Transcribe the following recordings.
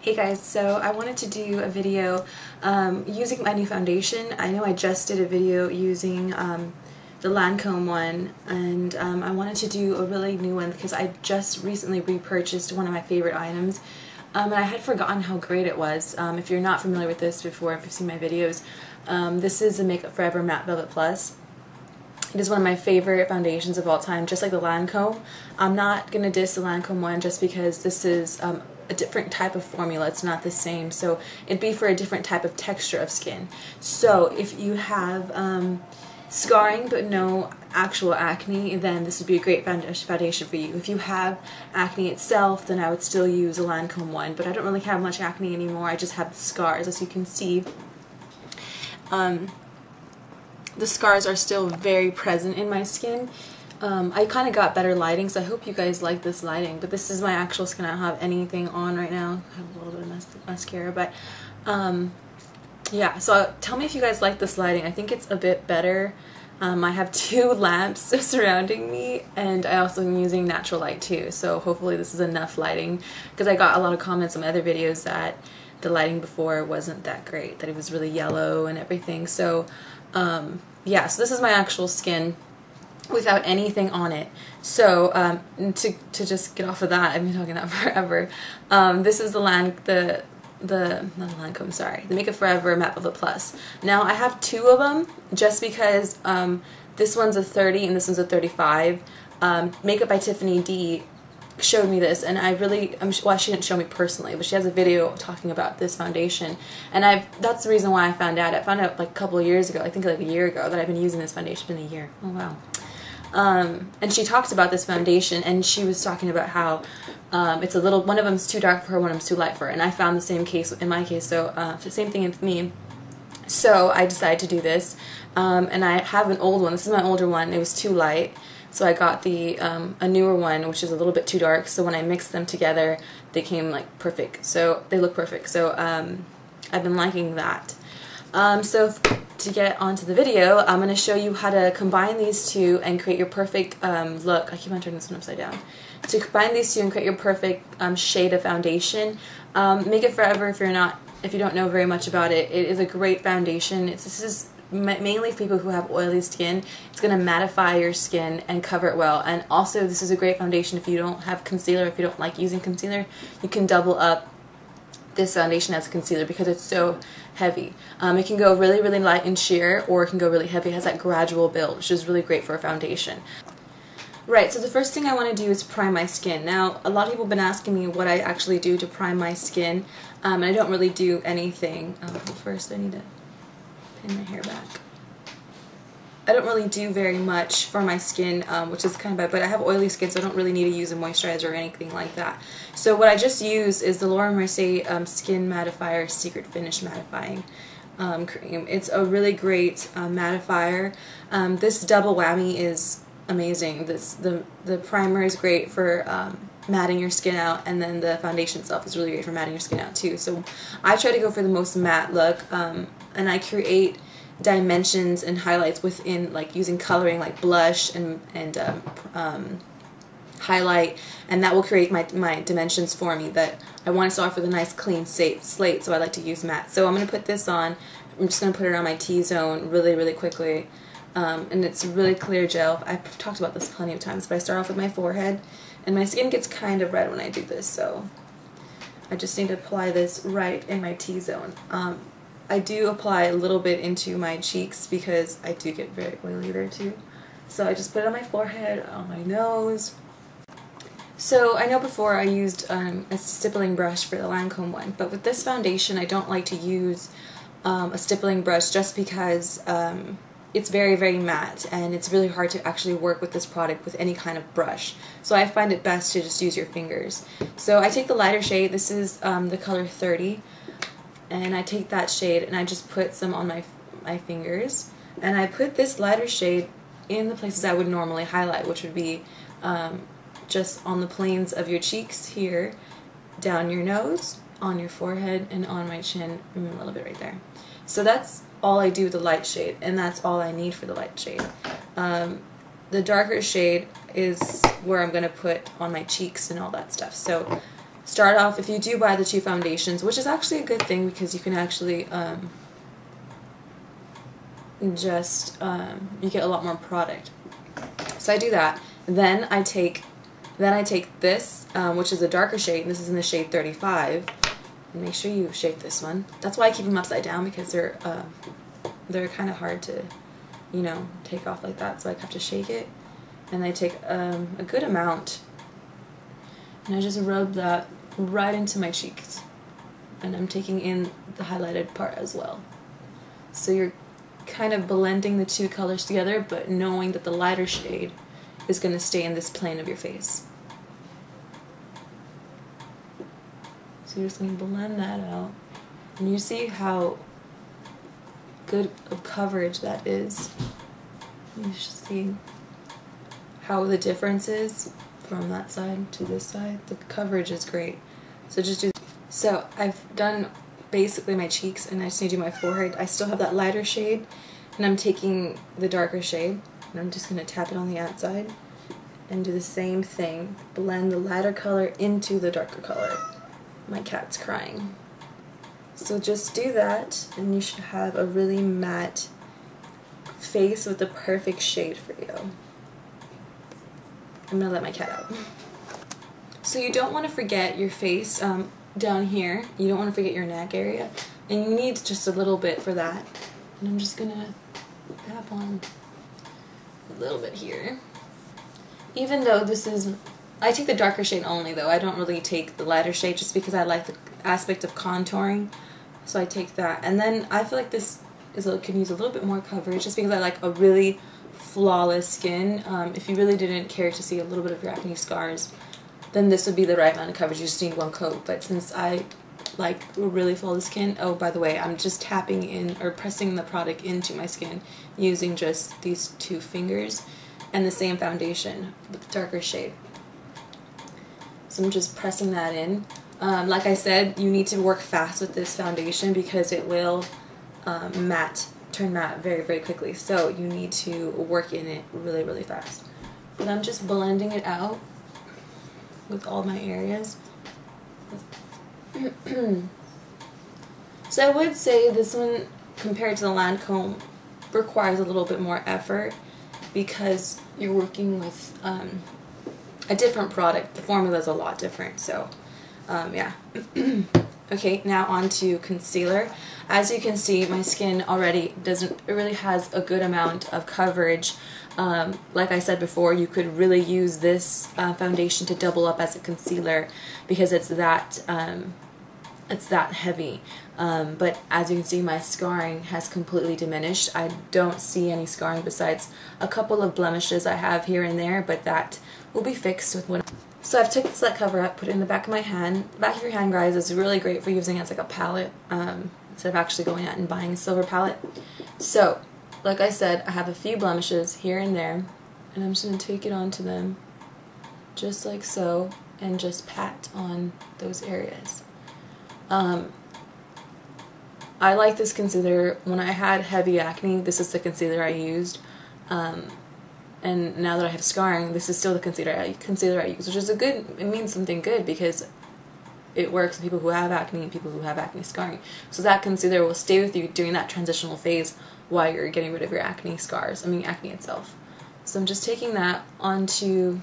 Hey guys, so I wanted to do a video using my new foundation. I know I just did a video using the Lancome one, and I wanted to do a really new one because I just recently repurchased one of my favorite items, and I had forgotten how great it was. If you're not familiar with this before, if you've seen my videos, this is the Makeup Forever Matte Velvet Plus. It is one of my favorite foundations of all time, just like the Lancome. I'm not going to diss the Lancome one just because this is a different type of formula. It's not the same, so it'd be for a different type of texture of skin. So if you have scarring but no actual acne, then this would be a great foundation for you. If you have acne itself, then I would still use a Lancome one, but I don't really have much acne anymore. I just have scars, as you can see. The scars are still very present in my skin. I kind of got better lighting, so I hope you guys like this lighting, but this is my actual skin. I don't have anything on right now. I have a little bit of mascara, but yeah, so tell me if you guys like this lighting. I think it's a bit better. I have two lamps surrounding me, and I also am using natural light too, so hopefully this is enough lighting, because I got a lot of comments on my other videos that the lighting before wasn't that great, that it was really yellow and everything. So yeah, so this is my actual skin without anything on it. So to just get off of that, I've been talking that forever. This is the Makeup Forever Matte Velvet Plus. Now I have two of them just because this one's a 30 and this one's a 35. Makeup by Tiffany D showed me this, and I really, well, she didn't show me personally, but she has a video talking about this foundation, and that's the reason why I found out. I found out like a couple of years ago, I think like a year ago, that I've been using this foundation. It's been a year. Oh wow. And she talked about this foundation, and she was talking about how it's a little, one of them's too dark for her, one of them's too light for her, and I found the same case in my case, so the same thing with me. So I decided to do this, and I have an old one. This is my older one. It was too light, so I got the a newer one, which is a little bit too dark. So when I mixed them together, they came like perfect. So they look perfect. So I've been liking that. So to get onto the video, I'm going to show you how to combine these two and create your perfect look. I keep on turning this one upside down. To combine these two and create your perfect shade of foundation. Makeup Forever, if you don't know very much about it, it is a great foundation. This is mainly for people who have oily skin. It's going to mattify your skin and cover it well. And also, this is a great foundation if you don't have concealer. If you don't like using concealer, you can double up this foundation as a concealer because it's so heavy. It can go really, really light and sheer, or it can go really heavy. It has that gradual build, which is really great for a foundation. Right, so the first thing I want to do is prime my skin. Now, a lot of people have been asking me what I actually do to prime my skin, and I don't really do anything. First I need to pin my hair back. I don't really do very much for my skin, which is kind of bad, but I have oily skin, so I don't really need to use a moisturizer or anything like that. So what I just use is the Laura Mercier Skin Mattifier Secret Finish Mattifying Cream. It's a really great mattifier. This double whammy is amazing. The primer is great for matting your skin out, and then the foundation itself is really great for matting your skin out too. So I try to go for the most matte look, and I create dimensions and highlights within, like using coloring like blush and highlight, and that will create my dimensions for me. That I want to start off with a nice clean slate, so I like to use matte. So I'm going to put this on. I'm just going to put it on my T-zone really, really quickly. And it's really clear gel. I've talked about this plenty of times, but I start off with my forehead, and my skin gets kind of red when I do this, so I just need to apply this right in my T-zone. I do apply a little bit into my cheeks because I do get very oily there too. So I just put it on my forehead, on my nose. So I know before I used a stippling brush for the Lancome one, but with this foundation I don't like to use a stippling brush just because it's very, very matte, and it's really hard to actually work with this product with any kind of brush. So I find it best to just use your fingers. So I take the lighter shade. This is the color 30, and I take that shade and I just put some on my fingers, and I put this lighter shade in the places I would normally highlight, which would be just on the planes of your cheeks here, down your nose, on your forehead, and on my chin, and a little bit right there. So that's all I do with the light shade, and that's all I need for the light shade. The darker shade is where I'm going to put on my cheeks and all that stuff. So start off, if you do buy the 2 foundations, which is actually a good thing because you can actually you get a lot more product. So I do that. Then I take this, which is a darker shade, and this is in the shade 35. And make sure you shake this one. That's why I keep them upside down, because they're kind of hard to, you know, take off like that. So I have to shake it, and I take a good amount, and I just rub that right into my cheeks, and I'm taking in the highlighted part as well. So you're kind of blending the 2 colors together, but knowing that the lighter shade is going to stay in this plane of your face. So you're just going to blend that out, and you see how good of coverage that is. You should see how the difference is from that side to this side. The coverage is great. So just do. So I've done basically my cheeks, and I just need to do my forehead. I still have that lighter shade, and I'm taking the darker shade, and I'm just going to tap it on the outside and do the same thing. Blend the lighter color into the darker color. My cat's crying. So just do that, and you should have a really matte face with the perfect shade for you. I'm going to let my cat out. So you don't want to forget your face down here. You don't want to forget your neck area, and you need just a little bit for that. And I'm just going to tap on a little bit here. Even though this is, I take the darker shade only though. I don't really take the lighter shade just because I like the aspect of contouring. So I take that. And then I feel like this can use a little bit more coverage just because I like a really flawless skin. If you really didn't care to see a little bit of your acne scars, then this would be the right amount of coverage. You just need 1 coat. But since I like a really flawless skin, oh, by the way, I'm just tapping in or pressing the product into my skin using just these 2 fingers and the same foundation with the darker shade. So I'm just pressing that in. Like I said, you need to work fast with this foundation because it will turn matte very, very quickly. So you need to work in it really, really fast. But I'm just blending it out with all my areas. So I would say this one, compared to the Lancome, requires a little bit more effort because you're working with a different product. The formula is a lot different, so yeah. Okay, now on to concealer. As you can see, my skin already really has a good amount of coverage. Like I said before, you could really use this foundation to double up as a concealer because it's that heavy. But as you can see, my scarring has completely diminished. I don't see any scarring besides a couple of blemishes I have here and there, but that will be fixed with one. So I've taken this cover up, put it in the back of my hand. The back of your hand, guys, is really great for using as like a palette instead of actually going out and buying a silver palette. So, like I said, I have a few blemishes here and there, and I'm just going to take it onto them just like so and just pat on those areas. I like this concealer. When I had heavy acne, this is the concealer I used. And now that I have scarring, this is still the concealer I use, which is it means something good because it works for people who have acne and people who have acne scarring. So that concealer will stay with you during that transitional phase while you're getting rid of your acne scars, acne itself. So I'm just taking that onto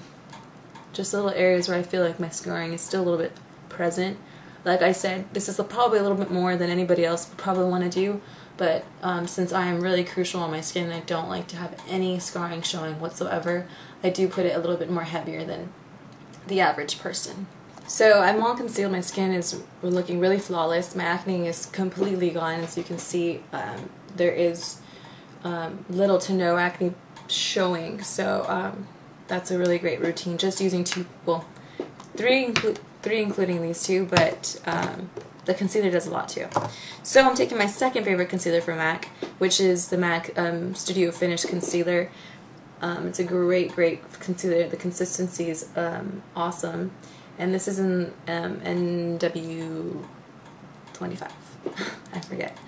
just little areas where I feel like my scarring is still a little bit present. Like I said, this is probably a little bit more than anybody else would probably want to do, but since I am really crucial on my skin and I don't like to have any scarring showing whatsoever, I do put it a little bit more heavier than the average person. So I'm all concealed. My skin is looking really flawless. My acne is completely gone. As you can see, there is little to no acne showing, so that's a really great routine. Just using three including these 2, but the concealer does a lot too. So I'm taking my second favorite concealer from MAC, which is the MAC Studio Finish Concealer. It's a great concealer. The consistency is awesome, and this is in NW25. I forget.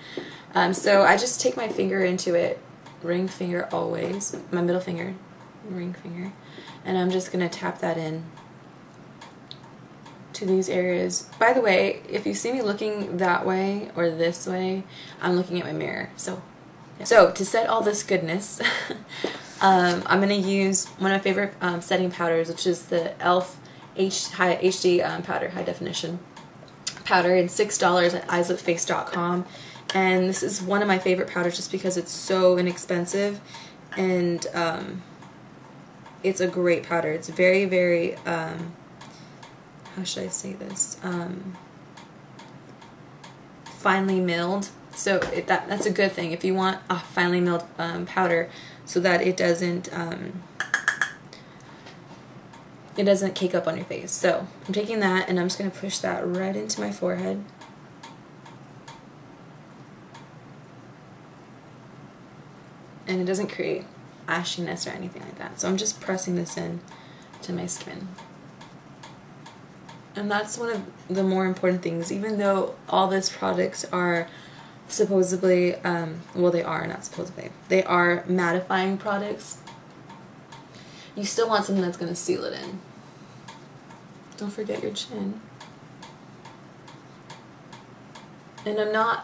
So I just take my finger into it, ring finger always, my middle finger, ring finger, and I'm just gonna tap that in to these areas. By the way, if you see me looking that way or this way, I'm looking at my mirror. So to set all this goodness, I'm going to use one of my favorite setting powders, which is the e.l.f. HD powder, high definition powder. It's $6 at eyeslookface.com, and this is one of my favorite powders just because it's so inexpensive, and it's a great powder. It's very, very how should I say this, finely milled. So that's a good thing if you want a finely milled powder, so that it doesn't cake up on your face. So I'm taking that and I'm just going to push that right into my forehead. And it doesn't create ashiness or anything like that. So I'm just pressing this in to my skin. And that's one of the more important things. Even though all these products are supposedly, well, they are not supposedly, they are mattifying products, you still want something that's going to seal it in. Don't forget your chin. And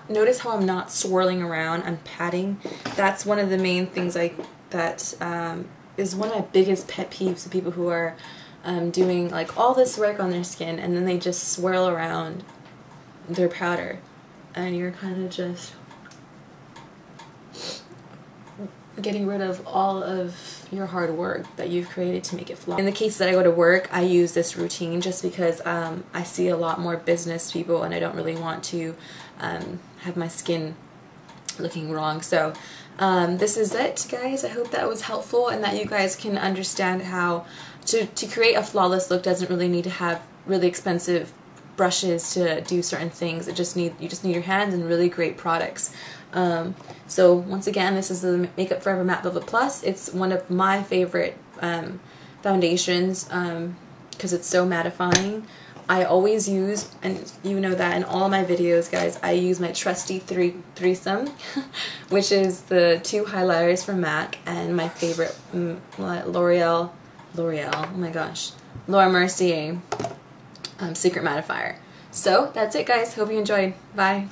notice how I'm not swirling around, I'm patting. That's one of the main things that is one of my biggest pet peeves of people who are doing like all this work on their skin and then they just swirl around their powder and you're kind of just getting rid of all of your hard work that you've created to make it flawless. In the case that I go to work, I use this routine just because I see a lot more business people and I don't really want to have my skin looking wrong. So this is it, guys. I hope that was helpful and that you guys can understand how to create a flawless look doesn't really need to have really expensive brushes to do certain things. You just need your hands and really great products. So once again, this is the Makeup Forever Matte Velvet Plus. It's one of my favorite foundations because it's so mattifying. I always use, and you know that in all my videos, guys, I use my trusty threesome, which is the 2 highlighters from MAC and my favorite L'Oreal, oh my gosh, Laura Mercier Secret Mattifier. So that's it, guys. Hope you enjoyed. Bye.